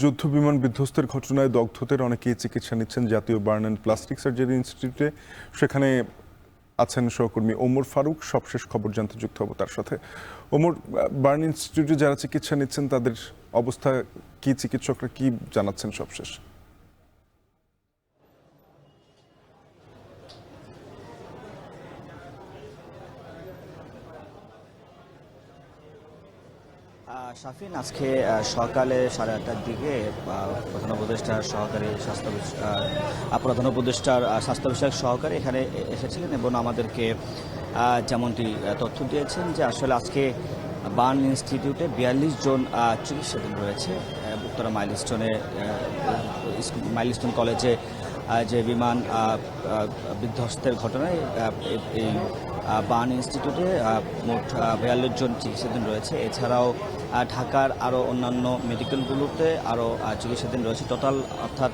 যুদ্ধ বিমান বিধ্বস্তের ঘটনায় দগ্ধদের অনেকেই চিকিৎসা নিচ্ছেন জাতীয় বার্ন অ্যান্ড প্লাস্টিক সার্জারি ইনস্টিটিউটে। সেখানে আছেন সহকর্মী ওমর ফারুক। সবশেষ খবর জানতে যুক্ত হব তার সাথে। ওমর, বার্ন ইনস্টিটিউটে যারা চিকিৎসা নিচ্ছেন তাদের অবস্থা কি, চিকিৎসকরা কি জানাচ্ছেন সবশেষ? শাফিন, আজকে সকালে 8:30টার দিকে প্রধান উপদেষ্টার স্বাস্থ্য বিষয়ক সহকারী এখানে এসেছিলেন এবং আমাদেরকে যেমনটি তথ্য দিয়েছেন যে আসলে আজকে বার্ন ইনস্টিটিউটে 42 জন চিকিৎসাধীন রয়েছে। উত্তরা মাইলস্টোন কলেজে যে বিমান বিধ্বস্তের ঘটনায় এই বার্ন ইনস্টিটিউটে মোট 42 জন চিকিৎসাধীন রয়েছে। এছাড়াও ঢাকার আরও অন্যান্য মেডিকেলগুলোতে আরও চিকিৎসাধীন রয়েছে। টোটাল অর্থাৎ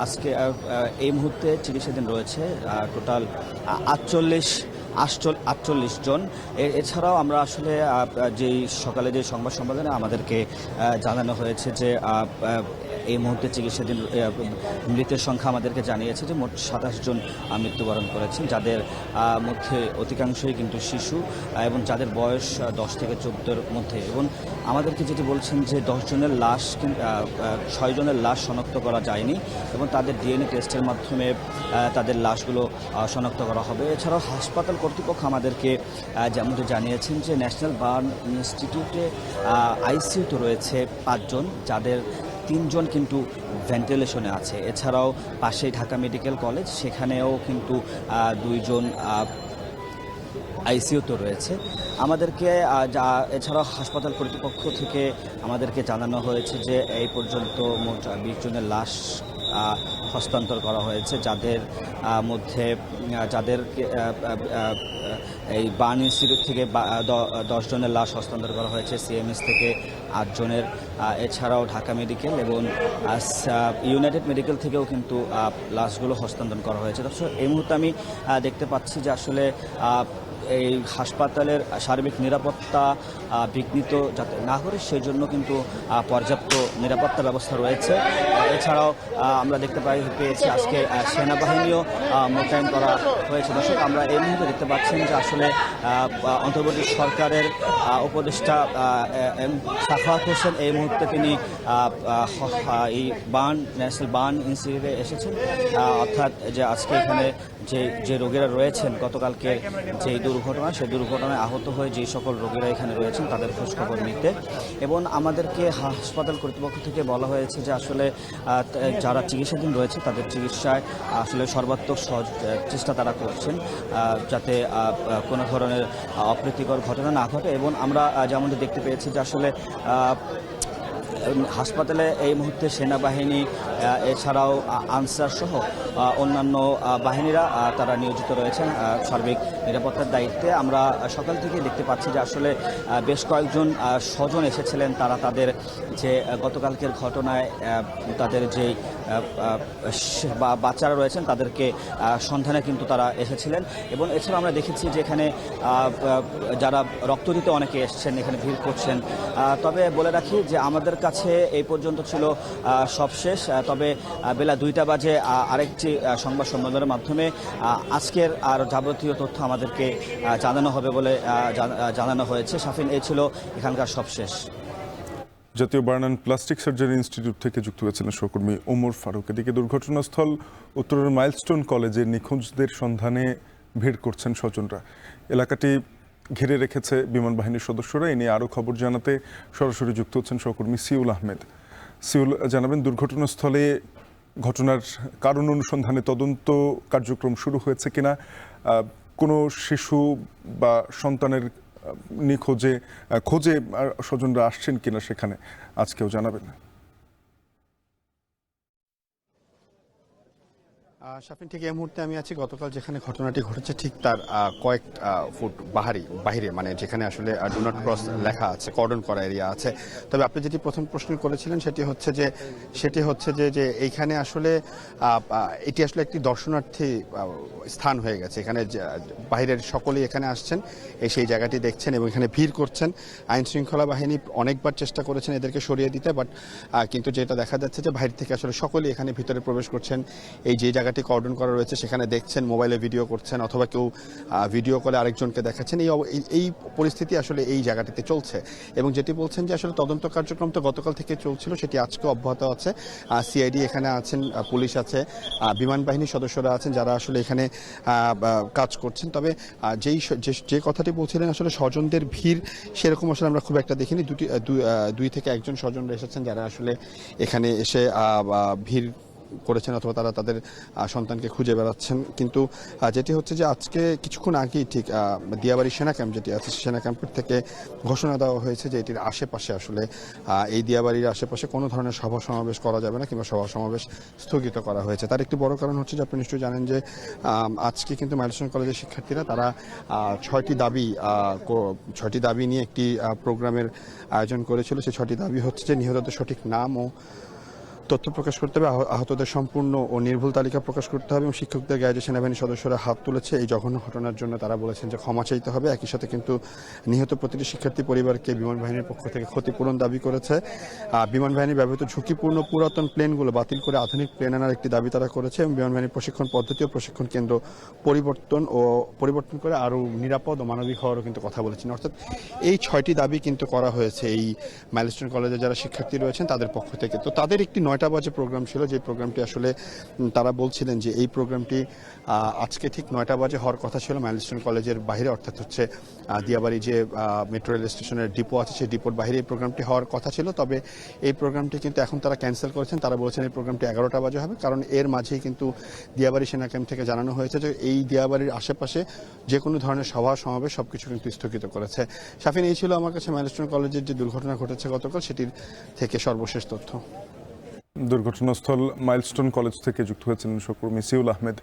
আজকে এই মুহূর্তে চিকিৎসাধীন রয়েছে টোটাল 48 জন। এছাড়াও আমরা আসলে যেই সকালে যে সংবাদ সম্মেলনে আমাদেরকে জানানো হয়েছে যে এই মুহূর্তে চিকিৎসাধীন মৃতের সংখ্যা আমাদেরকে জানিয়েছে যে মোট 27 জন মৃত্যুবরণ করেছেন, যাদের মধ্যে অধিকাংশই কিন্তু শিশু এবং যাদের বয়স 10 থেকে 14-র মধ্যে। এবং আমাদেরকে যেটি বলছেন যে 10 জনের লাশ 6 জনের লাশ শনাক্ত করা যায়নি এবং তাদের ডিএনএ টেস্টের মাধ্যমে তাদের লাশগুলো শনাক্ত করা হবে। এছাড়াও হাসপাতাল কর্তৃপক্ষ আমাদেরকে যেমনটি জানিয়েছেন যে ন্যাশনাল বার্ন ইনস্টিটিউটে আইসিইউতে রয়েছে 5 জন, যাদের 3 জন কিন্তু ভেন্টিলেশনে আছে। এছাড়াও পাশেই ঢাকা মেডিকেল কলেজ, সেখানেও কিন্তু 2 জন আইসিইউতে রয়েছে। আমাদেরকে এছাড়াও হাসপাতাল কর্তৃপক্ষ থেকে আমাদেরকে জানানো হয়েছে যে এই পর্যন্ত মোট 20 জনের লাশ হস্তান্তর করা হয়েছে, যাদের মধ্যে এই বার্ন ইনস্টিটিউট থেকে 10 জনের লাশ হস্তান্তর করা হয়েছে, সিএমএস থেকে 8 জনের, এছাড়াও ঢাকা মেডিকেল এবং ইউনাইটেড মেডিকেল থেকেও কিন্তু লাশগুলো হস্তান্তর করা হয়েছে। দর্শক, এই মুহূর্তে আমি দেখতে পাচ্ছি যে আসলে এই হাসপাতালের সার্বিক নিরাপত্তা বিঘ্নিত যাতে না করে সেই জন্য কিন্তু পর্যাপ্ত নিরাপত্তা ব্যবস্থা রয়েছে। এছাড়াও আমরা দেখতে পেয়েছি আজকে সেনাবাহিনীও মোতায়েন করা হয়েছে। দর্শক, আমরা এই মুহূর্তে দেখতে পাচ্ছেন যে আসলে অন্তর্বর্তী সরকারের উপদেষ্টা সাখাওয়াত হোসেন এই মুহূর্তে তিনি এই ন্যাশনাল বার্ন ইনস্টিটিউটে এসেছেন। অর্থাৎ যে আজকে এখানে যে রোগীরা রয়েছেন গতকালকে যে দুর্ঘটনা, সেই দুর্ঘটনায় আহত হয়ে যে সকল রোগীরা এখানে রয়েছেন তাদের খোঁজখবর নিতে। এবং আমাদেরকে হাসপাতাল কর্তৃপক্ষ থেকে বলা হয়েছে যে আসলে যারা চিকিৎসাধীন রয়েছে তাদের চিকিৎসায় আসলে সর্বাত্মক চেষ্টা তারা করছেন যাতে কোনো ধরনের অপ্রীতিকর ঘটনা না ঘটে। এবং আমরা যেমনটি দেখতে পেয়েছি যে আসলে হাসপাতালে এই মুহূর্তে সেনাবাহিনী এছাড়াও আনসার সহ অন্যান্য বাহিনীরা তারা নিয়োজিত রয়েছেন সার্বিক নিরাপত্তার দায়িত্বে। আমরা সকাল থেকে দেখতে পাচ্ছি যে আসলে বেশ কয়েকজন স্বজন এসেছিলেন, তারা তাদের যে গতকালকের ঘটনায় তাদের যে বাচ্চারা রয়েছেন তাদেরকে সন্ধানে কিন্তু তারা এসেছিলেন। এবং এছাড়া আমরা দেখেছি যে এখানে যারা রক্ত দিতে অনেকে এসছেন, এখানে ভিড় করছেন। তবে বলে রাখি যে আমাদের কাছে এই পর্যন্ত ছিল সবশেষ। তবে বেলা 2টা বাজে আরেকটি সংবাদ সম্মেলনের মাধ্যমে আজকের আর যাবতীয় তথ্য আমাদেরকে জানানো হবে বলে জানানো হয়েছে। শাফিন, এই ছিল এখানকার সবশেষ। জাতীয় burn and plastic surgery institute থেকে যুক্ত হয়েছিলেন সহকর্মী ওমর ফারুক। এদিকে দুর্ঘটনাস্থল উত্তরের মাইলস্টোন কলেজে নিখোঁজদের সন্ধানে ভিড় করছেন স্বজনরা। এলাকাটি ঘিরে রেখেছে বিমান বাহিনীর সদস্যরা। এ নিয়ে আরও খবর জানাতে সরাসরি যুক্ত হচ্ছেন সহকর্মী সিউল আহমেদ। সিউল, জানাবেন ঘটনার কারণ অনুসন্ধানে তদন্ত কার্যক্রম শুরু হয়েছে কিনা, কোনো শিশু বা সন্তানের খোঁজে স্বজনরা আসছেন কিনা সেখানে আজকেও জানাবেন। শাফিন, ঠিক এই মুহূর্তে আমি আছি গতকাল যেখানে ঘটনাটি ঘটেছে ঠিক তার কয়েক ফুট বাহিরে, মানে যেখানে আসলে ডু নট ক্রস লেখা আছে, কর্ডন করা এরিয়া আছে। তবে আপনি যেটি প্রথম প্রশ্ন করেছিলেন সেটি হচ্ছে যে এইখানে আসলে এটি আসলে একটি দর্শনার্থী স্থান হয়ে গেছে। এখানে বাইরের সকলেই এখানে আসছেন, সেই জায়গাটি দেখছেন এবং এখানে ভিড় করছেন। আইন শৃঙ্খলা বাহিনী অনেকবার চেষ্টা করেছেন এদেরকে সরিয়ে দিতে, বাট কিন্তু যেটা দেখা যাচ্ছে যে বাইরে থেকে আসলে সকলেই এখানে ভিতরে প্রবেশ করছেন। এই যে জায়গাটি কর্ডন করা রয়েছে সেখানে দেখছেন, মোবাইলে ভিডিও করছেন অথবা কেউ ভিডিও কলে আরেকজনকে দেখাচ্ছেন। এই পরিস্থিতি আসলে এই জায়গাটিতে চলছে এবং যেটি বলছেন যে আসলে তদন্ত কার্যক্রম তো গতকাল থেকে চলছিল, সেটি আজকে অব্যাহত আছে। সিআইডি এখানে আছেন, পুলিশ আছে, বিমান বাহিনীর সদস্যরা আছেন যারা আসলে এখানে কাজ করছেন। তবে যে কথাটি বলছিলেন আসলে স্বজনদের ভিড় সেরকম আসলে আমরা খুব একটা দেখিনি। দুই থেকে একজন স্বজনরা এসেছেন যারা আসলে এখানে এসে ভিড় করেছেন অথবা তারা তাদের সন্তানকে খুঁজে বেড়াচ্ছেন। কিন্তু যেটি হচ্ছে যে আজকে কিছুক্ষণ আগেই ঠিক দিয়াবাড়ি সেনা ক্যাম্প যেটি আছে, সেনা ক্যাম্পের থেকে ঘোষণা দেওয়া হয়েছে যে এটির আশেপাশে আসলে এই দিয়াবাড়ির আশেপাশে কোনো ধরনের সভা সমাবেশ করা যাবে না কিংবা সভা সমাবেশ স্থগিত করা হয়েছে। তার একটি বড় কারণ হচ্ছে যে আপনি নিশ্চয়ই জানেন যে আজকে কিন্তু মাইলস্টোন কলেজের শিক্ষার্থীরা তারা 6টি দাবি নিয়ে একটি প্রোগ্রামের আয়োজন করেছিল। সেই 6টি দাবি হচ্ছে যে নিহতদের সঠিক নাম ও তথ্য প্রকাশ করতে হবে, আহতদের সম্পূর্ণ ও নির্ভুল তালিকা প্রকাশ করতে হবে এবং শিক্ষকদের গায়ে যে সেনাবাহিনীর সদস্যরা হাত তুলেছে এই জঘন্য ঘটনার জন্য তারা বলেছেন যে ক্ষমা চাইতে হবে। একই সাথে কিন্তু নিহত প্রতিটি শিক্ষার্থী পরিবারকে বিমান বাহিনীর পক্ষ থেকে ক্ষতিপূরণ দাবি করেছে। বিমান বাহিনীর ব্যবহৃত ঝুঁকিপূর্ণ পুরাতন প্লেনগুলো বাতিল করে আধুনিক প্লেন আনার একটি দাবি তারা করেছে এবং বিমান বাহিনীর প্রশিক্ষণ পদ্ধতি ও প্রশিক্ষণ কেন্দ্র পরিবর্তন করে আরও নিরাপদ ও মানবিক হওয়ারও কিন্তু কথা বলেছেন। অর্থাৎ এই 6টি দাবি কিন্তু করা হয়েছে এই মাইলস্টোন কলেজে যারা শিক্ষার্থী রয়েছেন তাদের পক্ষ থেকে। তো তাদের একটি 9টা বাজে প্রোগ্রাম ছিল, যে প্রোগ্রামটি আসলে তারা বলছিলেন যে এই প্রোগ্রামটি আজকে ঠিক 9টা বাজে হওয়ার কথা ছিল মাইলস্টোন কলেজের বাইরে, অর্থাৎ হচ্ছে দিয়াবাড়ি যে মেট্রো রেল স্টেশনের ডিপো আছে সেই ডিপোর বাইরে এই প্রোগ্রামটি হওয়ার কথা ছিল। তবে এই প্রোগ্রামটি কিন্তু এখন তারা ক্যান্সেল করেছেন। তারা বলেছেন এই প্রোগ্রামটি 11টা বাজে হবে, কারণ এর মাঝেই কিন্তু দিয়াবাড়ি সেনা ক্যাম্প থেকে জানানো হয়েছে যে এই দিয়াবাড়ির আশেপাশে যে কোনো ধরনের সভা সমাবেশ সবকিছু কিন্তু স্থগিত করেছে। শাফিন, এই ছিল আমার কাছে মাইলস্টোন কলেজের যে দুর্ঘটনা ঘটেছে গতকাল সেটির থেকে সর্বশেষ তথ্য। দুর্ঘটনাস্থল মাইলস্টোন কলেজ থেকে যুক্ত হয়েছিলেন সহকর্মী সিউল আহমেদ।